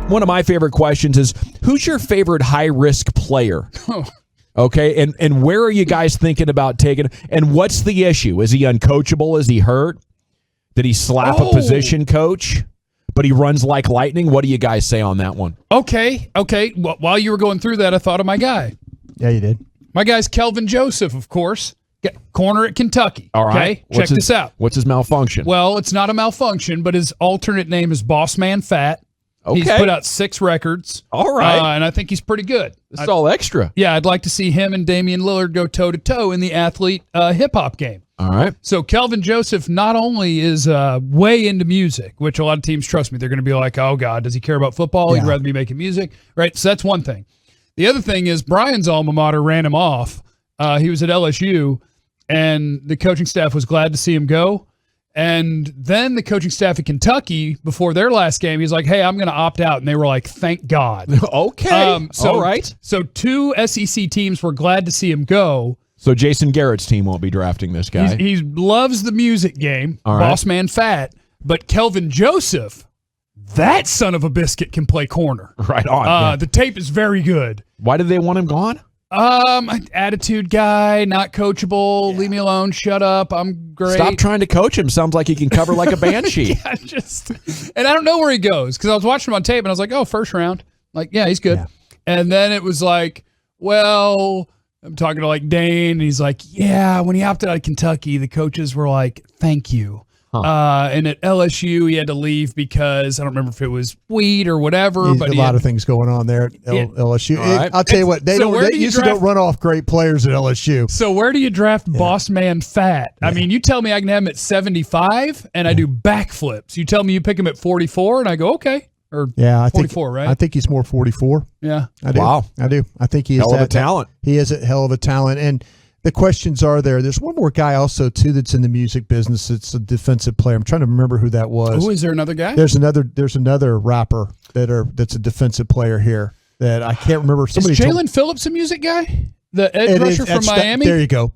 one of my favorite questions is, who's your favorite high-risk player? Okay, and where are you guys thinking about taking? And what's the issue? Is he uncoachable? Is he hurt? Did he slap a position coach? But he runs like lightning? What do you guys say on that one? Okay. Well, while you were going through that, I thought of my guy. Yeah, you did. My guy's Kelvin Joseph, of course. Corner at Kentucky. All right. Okay? Check this out. What's his malfunction? Well, it's not a malfunction, but his alternate name is Boss Man Fat. Okay. He's put out 6 records. All right. And I think he's pretty good. It's all extra. Yeah, I'd like to see him and Damian Lillard go toe-to-toe in the athlete hip-hop game. All right. So Kelvin Joseph not only is way into music, which a lot of teams, trust me, they're going to be like, oh, God, does he care about football? Yeah. He'd rather be making music. Right? So that's one thing. The other thing is Bryan's alma mater ran him off. He was at LSU, and the coaching staff was glad to see him go. And then the coaching staff at Kentucky, before their last game, he's like, hey, I'm going to opt out. And they were like, thank God. Okay. All right. So 2 SEC teams were glad to see him go. So Jason Garrett's team won't be drafting this guy. He loves the music game, All right. Boss Man Fat. But Kelvin Joseph, that son of a biscuit can play corner. Right on. The tape is very good. Why did they want him gone? Attitude guy, not coachable. Yeah. Leave me alone. Shut up. I'm great. Stop trying to coach him. Sounds like he can cover like a banshee. And I don't know where he goes because I was watching him on tape and I was like, oh, first round. Like, yeah, he's good. Yeah. And then it was like, well, I'm talking to like Dane and he's like, yeah, when he opted out of Kentucky, the coaches were like, thank you. And at LSU, he had to leave because I don't remember if it was weed or whatever. But a lot of things going on there at LSU. Right. I'll tell you what, they usually don't run off great players at LSU. So where do you draft Boss Man Fat? I mean, you tell me I can have him at 75 and I do backflips. You tell me you pick him at 44 and I go, okay. Or I 44, think, right? I think he's more 44. Yeah. I do. Wow. I do. I think he is hell of a talent. He is a hell of a talent. And the questions are there. There's one more guy also, too, that's in the music business. It's a defensive player. I'm trying to remember who that was. Oh, is there another guy? There's another rapper that's a defensive player here that I can't remember. Is Jalen Phillips a music guy? The edge rusher from Miami? There you go.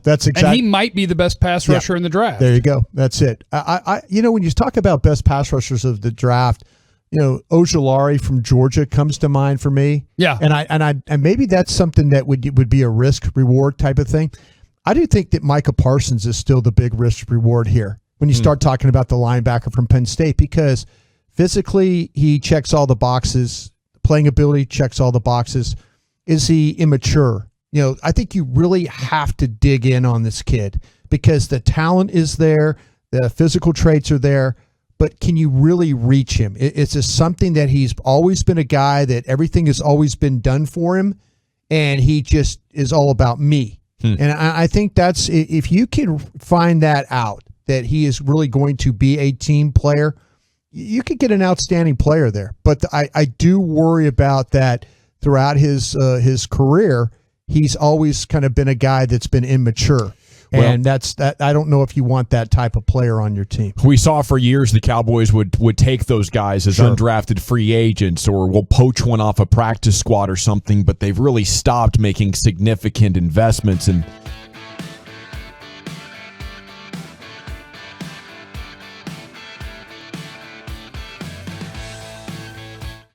That's exactly. And he might be the best pass rusher in the draft. There you go. That's it. When you talk about best pass rushers of the draft, Ojulari from Georgia comes to mind for me. Yeah. And maybe that's something that would be a risk reward type of thing. I do think that Micah Parsons is still the big risk reward here when you start talking about the linebacker from Penn State, because physically he checks all the boxes, playing ability checks all the boxes. Is he immature? I think you really have to dig in on this kid because the talent is there, the physical traits are there. But can you really reach him? It's just something that he's always been a guy that everything has always been done for him, and he just is all about me. And I think that's, if you can find that out, that he is really going to be a team player, you could get an outstanding player there. But I do worry about that throughout his career. He's always kind of been a guy that's been immature. And that's that. I don't know if you want that type of player on your team. We saw for years the Cowboys would take those guys as undrafted free agents, or will poach one off a practice squad or something, but they've really stopped making significant investments. And